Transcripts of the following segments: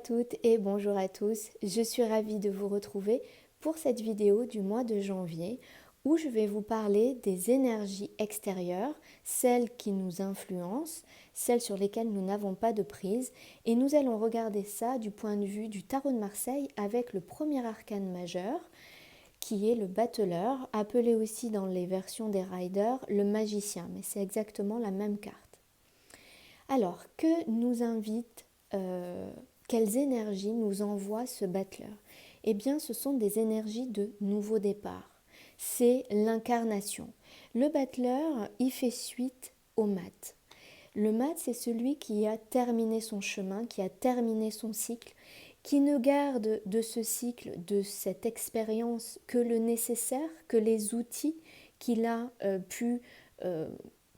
toutes et bonjour à tous, je suis ravie de vous retrouver pour cette vidéo du mois de janvier où je vais vous parler des énergies extérieures, celles qui nous influencent, celles sur lesquelles nous n'avons pas de prise et nous allons regarder ça du point de vue du tarot de Marseille avec le premier arcane majeur qui est le battleur, appelé aussi dans les versions des riders le magicien, mais c'est exactement la même carte. Alors, que nous invite, quelles énergies nous envoie ce battleur? Eh bien, ce sont des énergies de nouveau départ. C'est l'incarnation. Le battleur, il fait suite au mat. Le mat, c'est celui qui a terminé son chemin, qui a terminé son cycle, qui ne garde de ce cycle, de cette expérience, que le nécessaire, que les outils qu'il a pu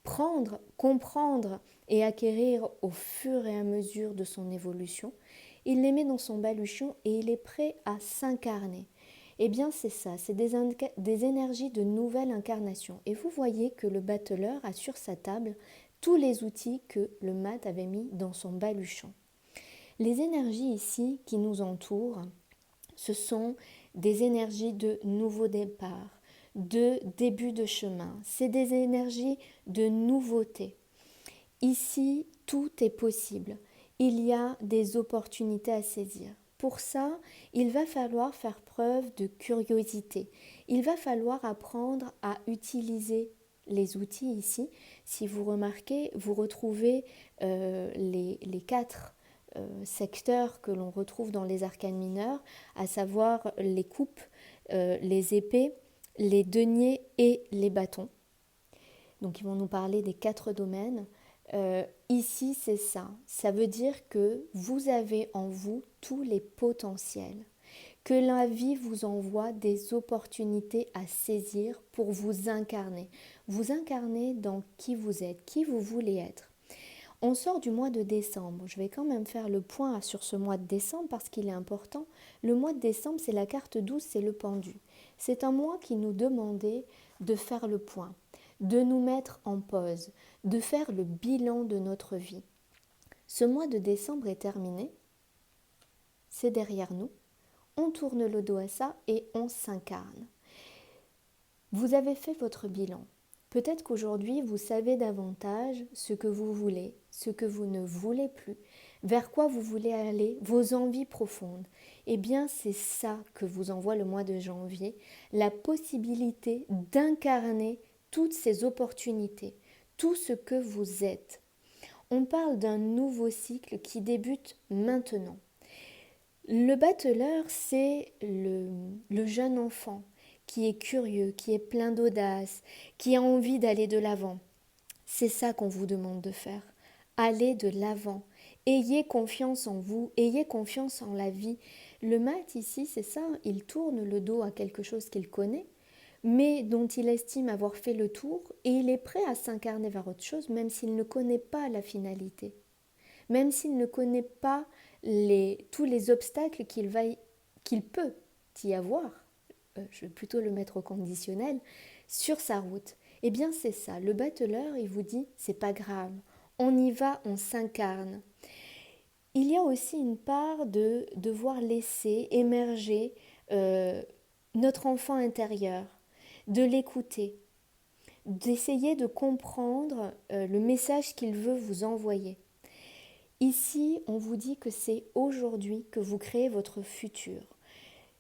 prendre, comprendre et acquérir au fur et à mesure de son évolution. Il les met dans son baluchon et il est prêt à s'incarner. Eh bien c'est ça, c'est des énergies de nouvelle incarnation. Et vous voyez que le battleur a sur sa table tous les outils que le mat avait mis dans son baluchon. Les énergies ici qui nous entourent, ce sont des énergies de nouveau départ, de début de chemin. C'est des énergies de nouveauté. Ici, tout est possible. Il y a des opportunités à saisir. Pour ça, il va falloir faire preuve de curiosité. Il va falloir apprendre à utiliser les outils ici. Si vous remarquez, vous retrouvez les quatre secteurs que l'on retrouve dans les arcanes mineurs, à savoir les coupes, les épées, les deniers et les bâtons. Donc ils vont nous parler des 4 domaines. Ici, c'est ça. Ça veut dire que vous avez en vous tous les potentiels, que la vie vous envoie des opportunités à saisir pour vous incarner. Vous incarner dans qui vous êtes, qui vous voulez être. On sort du mois de décembre. Je vais quand même faire le point sur ce mois de décembre parce qu'il est important. Le mois de décembre, c'est la carte 12, c'est le pendu. C'est un mois qui nous demandait de faire le point, de nous mettre en pause, de faire le bilan de notre vie. Ce mois de décembre est terminé, c'est derrière nous, on tourne le dos à ça et on s'incarne. Vous avez fait votre bilan. Peut-être qu'aujourd'hui, vous savez davantage ce que vous voulez, ce que vous ne voulez plus, vers quoi vous voulez aller, vos envies profondes. Eh bien, c'est ça que vous envoie le mois de janvier, la possibilité d'incarner toutes ces opportunités, tout ce que vous êtes. On parle d'un nouveau cycle qui débute maintenant. Le battleur, c'est le jeune enfant qui est curieux, qui est plein d'audace, qui a envie d'aller de l'avant. C'est ça qu'on vous demande de faire. Allez de l'avant. Ayez confiance en vous, ayez confiance en la vie. Le mat ici, c'est ça, il tourne le dos à quelque chose qu'il connaît, mais dont il estime avoir fait le tour, et il est prêt à s'incarner vers autre chose, même s'il ne connaît pas la finalité, même s'il ne connaît pas tous les obstacles qu'il peut y avoir, je vais plutôt le mettre au conditionnel, sur sa route. Eh bien c'est ça, le battleur, il vous dit, c'est pas grave, on y va, on s'incarne. Il y a aussi une part de devoir laisser émerger notre enfant intérieur, de l'écouter, d'essayer de comprendre le message qu'il veut vous envoyer. Ici, on vous dit que c'est aujourd'hui que vous créez votre futur.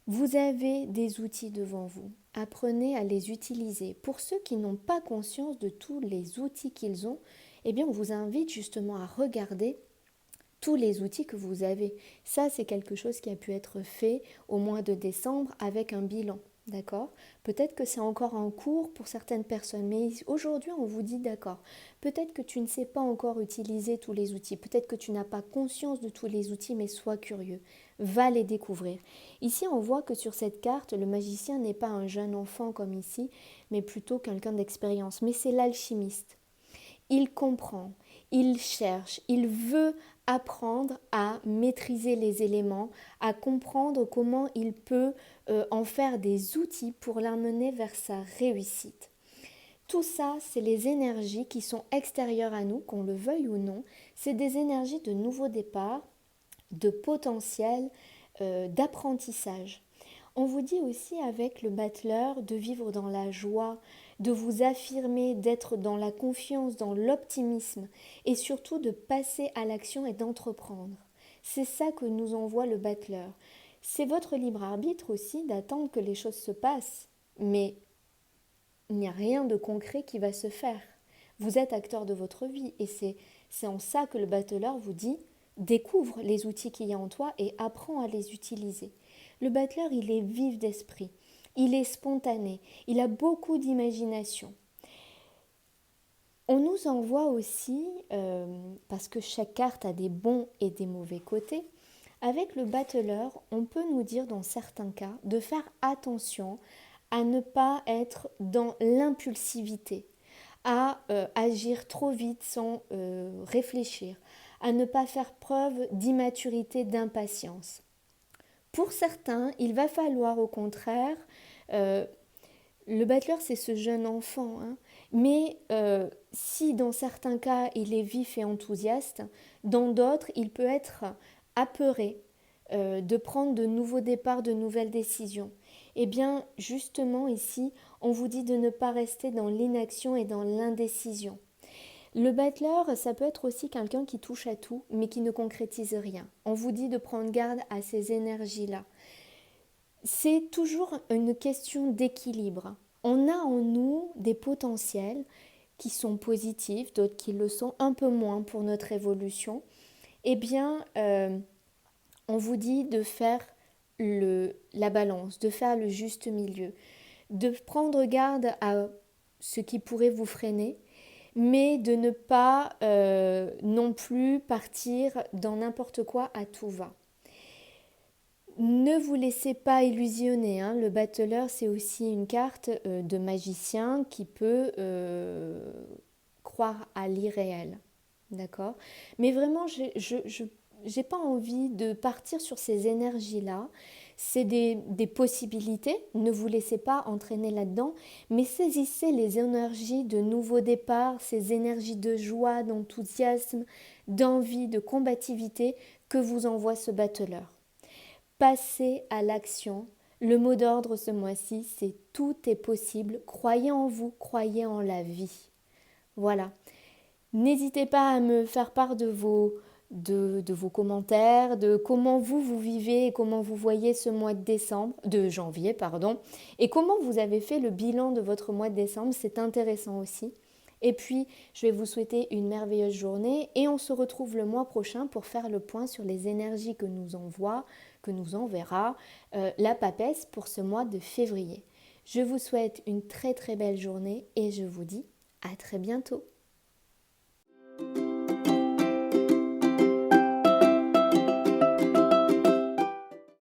Vous avez des outils devant vous. Apprenez à les utiliser. Pour ceux qui n'ont pas conscience de tous les outils qu'ils ont, eh bien, on vous invite justement à regarder tous les outils que vous avez. Ça, c'est quelque chose qui a pu être fait au mois de décembre avec un bilan. D'accord? Peut-être que c'est encore en cours pour certaines personnes, mais aujourd'hui on vous dit d'accord. Peut-être que tu ne sais pas encore utiliser tous les outils, peut-être que tu n'as pas conscience de tous les outils, mais sois curieux, va les découvrir. Ici on voit que sur cette carte, le magicien n'est pas un jeune enfant comme ici, mais plutôt quelqu'un d'expérience, mais c'est l'alchimiste. Il comprend, il cherche, il veut apprendre à maîtriser les éléments, à comprendre comment il peut en faire des outils pour l'amener vers sa réussite. Tout ça, c'est les énergies qui sont extérieures à nous, qu'on le veuille ou non. C'est des énergies de nouveau départ de potentiel d'apprentissage. On vous dit aussi avec le battleur de vivre dans la joie, de vous affirmer, d'être dans la confiance, dans l'optimisme et surtout de passer à l'action et d'entreprendre. C'est ça que nous envoie le battleur. C'est votre libre arbitre aussi d'attendre que les choses se passent, mais il n'y a rien de concret qui va se faire. Vous êtes acteur de votre vie et c'est en ça que le battleur vous dit découvre les outils qu'il y a en toi et apprends à les utiliser. Le battleur, il est vif d'esprit, il est spontané, il a beaucoup d'imagination. On nous envoie aussi, parce que chaque carte a des bons et des mauvais côtés, avec le battleur, on peut nous dire dans certains cas de faire attention à ne pas être dans l'impulsivité, à agir trop vite sans réfléchir, à ne pas faire preuve d'immaturité, d'impatience. Pour certains, il va falloir au contraire, le battleur c'est ce jeune enfant, hein, mais si dans certains cas il est vif et enthousiaste, dans d'autres il peut être apeuré de prendre de nouveaux départs, de nouvelles décisions. Eh bien justement ici, on vous dit de ne pas rester dans l'inaction et dans l'indécision. Le battleur, ça peut être aussi quelqu'un qui touche à tout, mais qui ne concrétise rien. On vous dit de prendre garde à ces énergies-là. C'est toujours une question d'équilibre. On a en nous des potentiels qui sont positifs, d'autres qui le sont un peu moins pour notre évolution. Eh bien, on vous dit de faire la balance, de faire le juste milieu, de prendre garde à ce qui pourrait vous freiner, mais de ne pas non plus partir dans n'importe quoi à tout va. Ne vous laissez pas illusionner, hein. Le battleur, c'est aussi une carte de magicien qui peut croire à l'irréel. D'accord ? Mais vraiment, je n'ai pas envie de partir sur ces énergies-là. C'est des possibilités, ne vous laissez pas entraîner là-dedans, mais saisissez les énergies de nouveau départ, ces énergies de joie, d'enthousiasme, d'envie, de combativité que vous envoie ce battleur. Passez à l'action. Le mot d'ordre ce mois-ci, c'est tout est possible. Croyez en vous, croyez en la vie. Voilà. N'hésitez pas à me faire part de vos commentaires, de comment vous vivez et comment vous voyez ce mois de janvier, et comment vous avez fait le bilan de votre mois de décembre, c'est intéressant aussi. Et puis, je vais vous souhaiter une merveilleuse journée et on se retrouve le mois prochain pour faire le point sur les énergies que nous enverra la papesse pour ce mois de février. Je vous souhaite une très très belle journée et je vous dis à très bientôt.